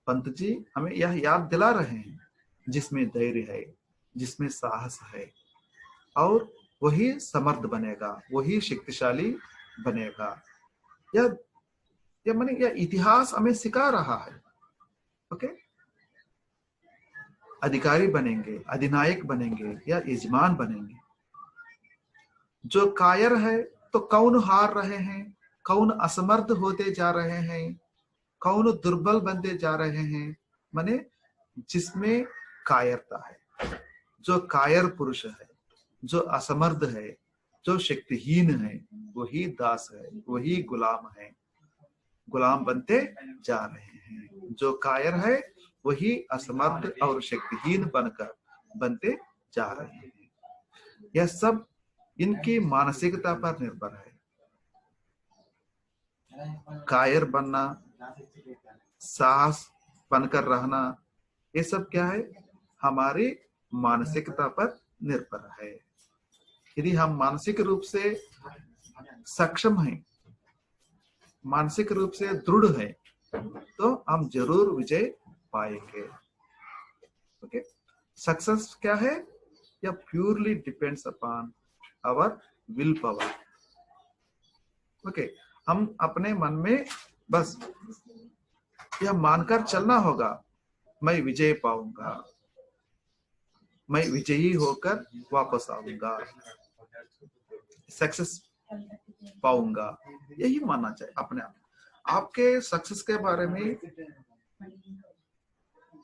पंत जी हमें यह याद दिला रहे हैं, जिसमें धैर्य है, जिसमें साहस है, और वही समर्थ बनेगा, वही शक्तिशाली बनेगा। यह माने यह इतिहास हमें सिखा रहा है। ओके, अधिकारी बनेंगे, अधिनायक बनेंगे या यजमान बनेंगे। जो कायर है तो कौन हार रहे हैं, कौन असमर्थ होते जा रहे हैं, कौन दुर्बल बनते जा रहे हैं, माने जिसमें कायरता है। जो कायर पुरुष है, जो असमर्थ है, जो शक्तिहीन है, वही दास है, वही गुलाम है, गुलाम बनते जा रहे हैं। जो कायर है वही असमर्थ और शक्तिहीन बनकर बनते जा रहे हैं। यह सब इनकी मानसिकता पर निर्भर है। कायर बनना, साहस बनकर रहना, ये सब क्या है, हमारी मानसिकता पर निर्भर है। यदि हम मानसिक रूप से सक्षम हैं, मानसिक रूप से दृढ़ है, तो हम जरूर विजय पाएंगे। ओके, सक्सेस क्या है, यह purely depends upon our will power. Okay, हम अपने मन में बस यह मानकर चलना होगा, मैं विजय पाऊंगा, मैं विजयी होकर वापस आऊंगा, सक्सेस पाऊंगा, यही मानना चाहिए अपने आप। आपके सक्सेस के बारे में,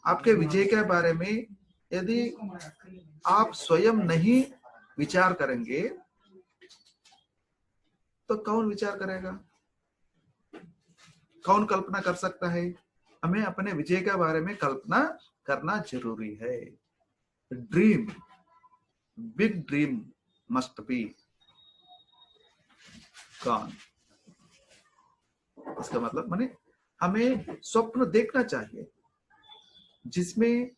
आपके विजय के बारे में यदि आप स्वयं नहीं विचार करेंगे तो कौन विचार करेगा, कौन कल्पना कर सकता है। हमें अपने विजय के बारे में कल्पना करना जरूरी है। Dream, big dream must be gone. इसका मतलब माने हमें स्वप्न देखना चाहिए जिसमें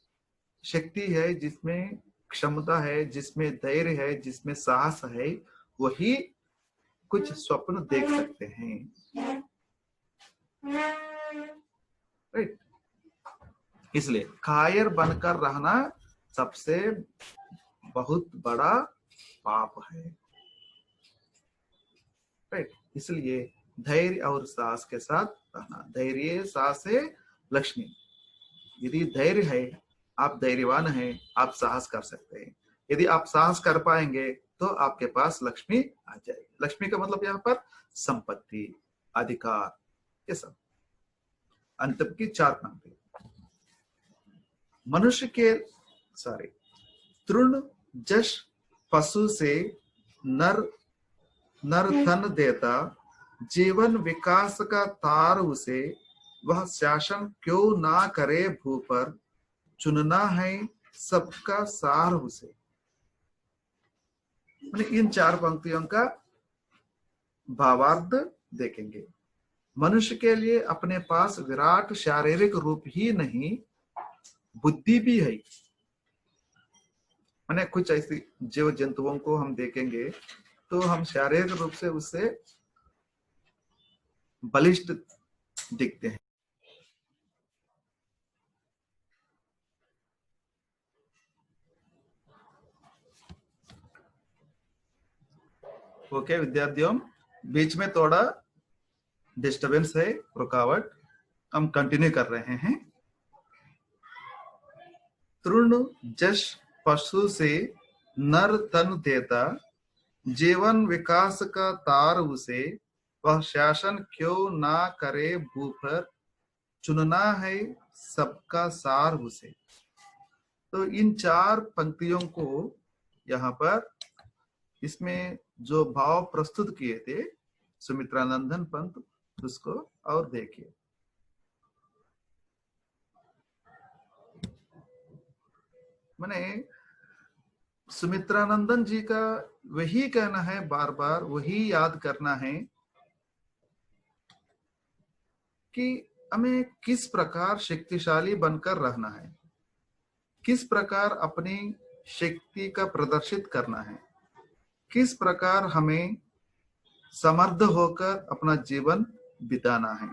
शक्ति है, जिसमें क्षमता है, जिसमें धैर्य है, जिसमें साहस है, वही कुछ स्वप्न देख सकते हैं। राइट, इसलिए कायर बनकर रहना सबसे बहुत बड़ा पाप है। राइट, इसलिए धैर्य और साहस के साथ रहना। धैर्य साहस है लक्ष्मी। यदि धैर्य है, आप धैर्यवान हैं, आप साहस कर सकते हैं। यदि आप साहस कर पाएंगे तो आपके पास लक्ष्मी आ जाएगी। लक्ष्मी का मतलब यहाँ पर संपत्ति, अधिकार, ये सब। अंत की 4 पंक्ति। मनुष्य के तृण जश पशु से नर धन देता, जीवन विकास का तार उसे, वह शासन क्यों ना करे भू पर, चुनना है सबका सार उसे। इन 4 पंक्तियों का भावार्थ देखेंगे। मनुष्य के लिए अपने पास विराट शारीरिक रूप ही नहीं, बुद्धि भी है। मैंने कुछ ऐसी जीव जंतुओं को हम देखेंगे तो हम शारीरिक रूप से उससे बलिष्ठ दिखते हैं। ओके विद्यार्थियों, बीच में थोड़ा डिस्टरबेंस है, रुकावट, हम कंटिन्यू कर रहे हैं। तृण जश पशु से नर तन देता, जीवन विकास का तार उसे, वह शासन क्यों ना करे भू पर, चुनना है सबका सार उसे। तो इन 4 पंक्तियों को यहाँ पर इसमें जो भाव प्रस्तुत किए थे सुमित्रानंदन पंत, उसको और देखिए। मैंने सुमित्रानंदन जी का वही कहना है, बार बार वही याद करना है कि हमें किस प्रकार शक्तिशाली बनकर रहना है, किस प्रकार अपनी शक्ति का प्रदर्शित करना है, किस प्रकार हमें समर्थ होकर अपना जीवन बिताना है,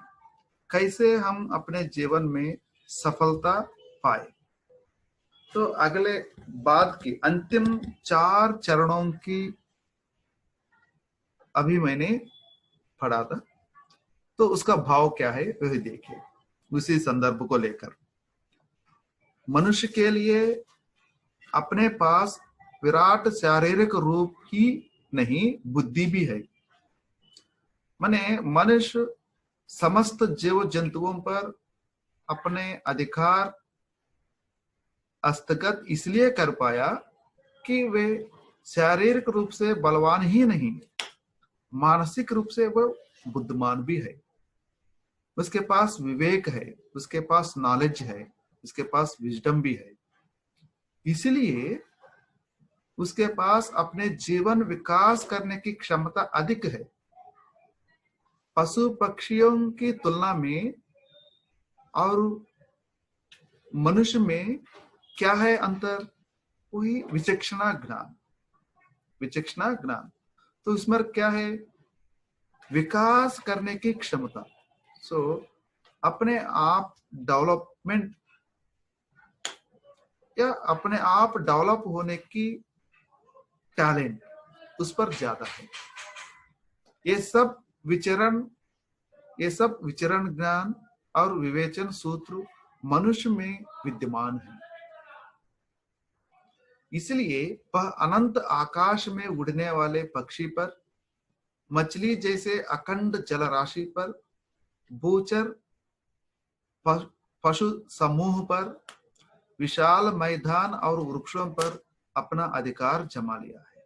कैसे हम अपने जीवन में सफलता पाए। तो अगले बाद की अंतिम 4 चरणों की अभी मैंने पढ़ा था, तो उसका भाव क्या है वही देखिए, उसी संदर्भ को लेकर। मनुष्य के लिए अपने पास विराट शारीरिक रूप ही नहीं, बुद्धि भी है। माने मनुष्य समस्त जीव जंतुओं पर अपने अधिकार हस्तगत इसलिए कर पाया कि वे शारीरिक रूप से बलवान ही नहीं, मानसिक रूप से वह बुद्धिमान भी है। उसके पास विवेक है, उसके पास नॉलेज है, उसके पास विजडम भी है। इसलिए उसके पास अपने जीवन विकास करने की क्षमता अधिक है। पशु पक्षियों की तुलना में और मनुष्य में क्या है अंतर? वही विचक्षणा ज्ञान। विचक्षणा ज्ञान तो उसमें क्या है? विकास करने की क्षमता। सो अपने आप डेवलपमेंट या अपने आप डेवलप होने की टैलेंट उस पर ज्यादा है। ये सब विचरण ज्ञान और विवेचन सूत्र मनुष्य में विद्यमान है। इसलिए वह अनंत आकाश में उड़ने वाले पक्षी पर, मछली जैसे अखंड जलराशि पर, भूचर पशु समूह पर, विशाल मैदान और वृक्षों पर अपना अधिकार जमा लिया है।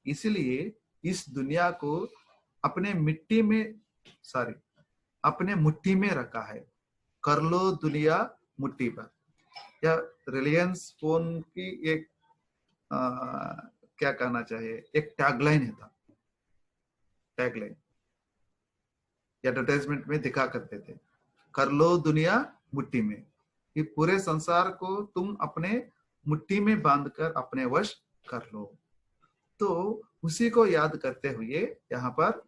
इसलिए इस दुनिया को अपने अपने मुट्ठी में रखा है। कर लो दुनिया मुट्ठी पर, या रिलायंस फोन की एक क्या कहना चाहिए, एक टैगलाइन था। टैगलाइन एडवर्टाइजमेंट में दिखा करते थे, कर लो दुनिया मुट्ठी में, कि पूरे संसार को तुम अपने मुट्ठी में बांधकर अपने वश कर लो। तो उसी को याद करते हुए यहाँ पर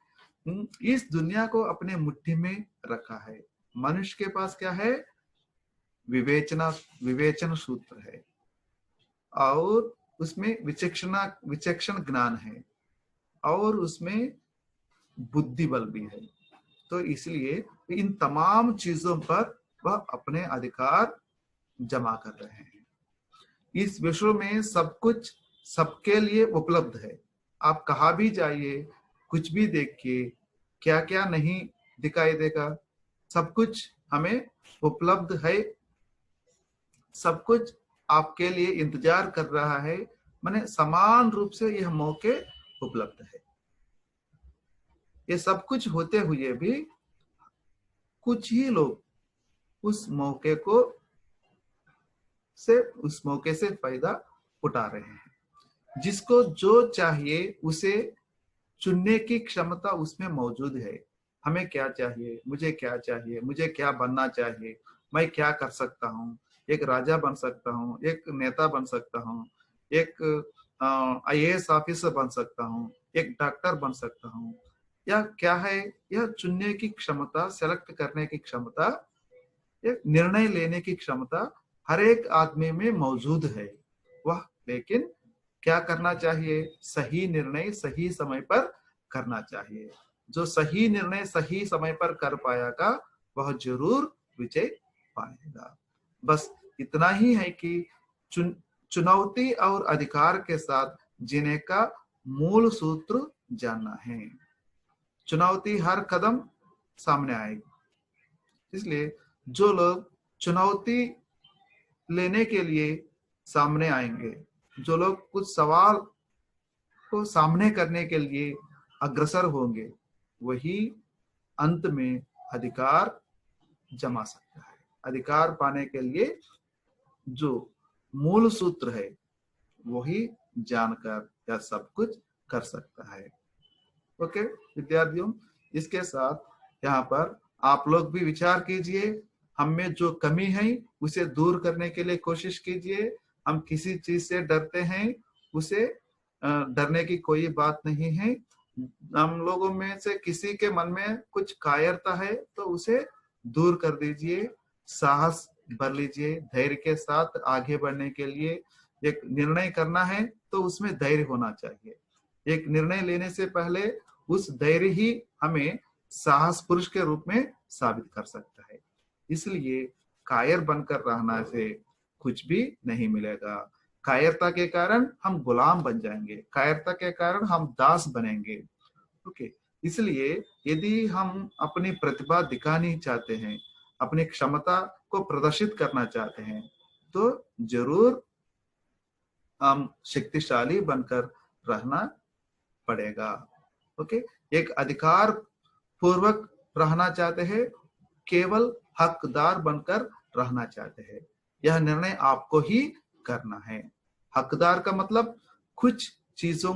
इस दुनिया को अपने मुट्ठी में रखा है। मनुष्य के पास क्या है? विवेचन सूत्र है, और उसमें विचक्षण ज्ञान है, और उसमें बुद्धि बल भी है। तो इसलिए इन तमाम चीजों पर वह अपने अधिकार जमा कर रहे हैं। इस विश्व में सब कुछ सबके लिए उपलब्ध है। आप कहाँ भी जाइए, कुछ भी देखिए, क्या क्या नहीं दिखाई देगा, सब कुछ हमें उपलब्ध है। सब कुछ आपके लिए इंतजार कर रहा है। माने समान रूप से यह मौके उपलब्ध है। ये सब कुछ होते हुए भी कुछ ही लोग उस मौके से फायदा उठा रहे हैं। जिसको जो चाहिए उसे चुनने की क्षमता उसमें मौजूद है। हमें क्या चाहिए, मुझे क्या चाहिए, मुझे क्या बनना चाहिए, मैं क्या कर सकता हूँ, एक राजा बन सकता हूँ, एक नेता बन सकता हूँ, एक IAS ऑफिसर बन सकता हूँ, एक डॉक्टर बन सकता हूँ, या क्या है? यह चुनने की क्षमता, सेलेक्ट करने की क्षमता, एक निर्णय लेने की क्षमता हर एक आदमी में मौजूद है। वह लेकिन क्या करना चाहिए? सही निर्णय सही समय पर करना चाहिए। जो सही निर्णय सही समय पर कर पाएगा वह जरूर विजय पाएगा। बस इतना ही है कि चुनौती और अधिकार के साथ जीने का मूल सूत्र जानना है। चुनौती हर कदम सामने आएगी। इसलिए जो लोग चुनौती लेने के लिए सामने आएंगे, जो लोग कुछ सवाल को सामने करने के लिए अग्रसर होंगे, वही अंत में अधिकार जमा सकता है। अधिकार पाने के लिए जो मूल सूत्र है वही जानकर यह सब कुछ कर सकता है। ओके विद्यार्थियों, इसके साथ यहाँ पर आप लोग भी विचार कीजिए। हम में जो कमी है उसे दूर करने के लिए कोशिश कीजिए। हम किसी चीज से डरते हैं, उसे डरने की कोई बात नहीं है। हम लोगों में से किसी के मन में कुछ कायरता है तो उसे दूर कर दीजिए, साहस भर लीजिए। धैर्य के साथ आगे बढ़ने के लिए एक निर्णय करना है तो उसमें धैर्य होना चाहिए। एक निर्णय लेने से पहले उस धैर्य ही हमें साहस पुरुष के रूप में साबित कर सकता है। इसलिए कायर बनकर रहना से कुछ भी नहीं मिलेगा। कायरता के कारण हम गुलाम बन जाएंगे, कायरता के कारण हम दास बनेंगे। ओके, इसलिए यदि हम अपनी प्रतिभा दिखानी चाहते हैं, अपनी क्षमता को प्रदर्शित करना चाहते हैं, तो जरूर हम शक्तिशाली बनकर रहना पड़ेगा। ओके, एक अधिकार पूर्वक रहना चाहते हैं, केवल हकदार बनकर रहना चाहते हैं, यह निर्णय आपको ही करना है। हकदार का मतलब कुछ चीजों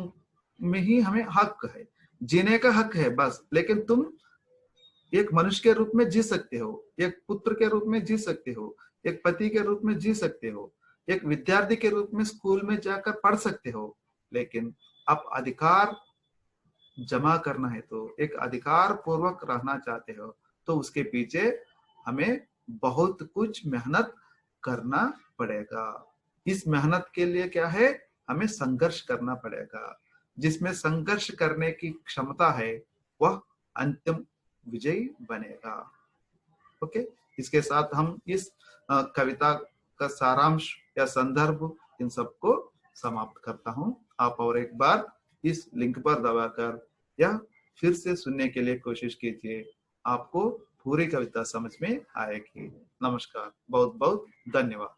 में ही हमें हक है, जीने का हक है बस, लेकिन तुम एक मनुष्य के रूप में जी सकते हो, एक पुत्र के रूप में जी सकते हो, एक पति के रूप में जी सकते हो, एक विद्यार्थी के रूप में स्कूल में जाकर पढ़ सकते हो। लेकिन आप अधिकार जमा करना है, तो एक अधिकार पूर्वक रहना चाहते हो, तो उसके पीछे हमें बहुत कुछ मेहनत करना पड़ेगा। इस मेहनत के लिए क्या है, हमें संघर्ष करना पड़ेगा। जिसमें संघर्ष करने की क्षमता है वह अंतिम विजयी बनेगा। ओके, इसके साथ हम इस कविता का सारांश या संदर्भ इन सबको समाप्त करता हूं। आप और एक बार इस लिंक पर दबाकर या फिर से सुनने के लिए कोशिश कीजिए, आपको पूरी कविता समझ में आएगी। नमस्कार, बहुत बहुत धन्यवाद।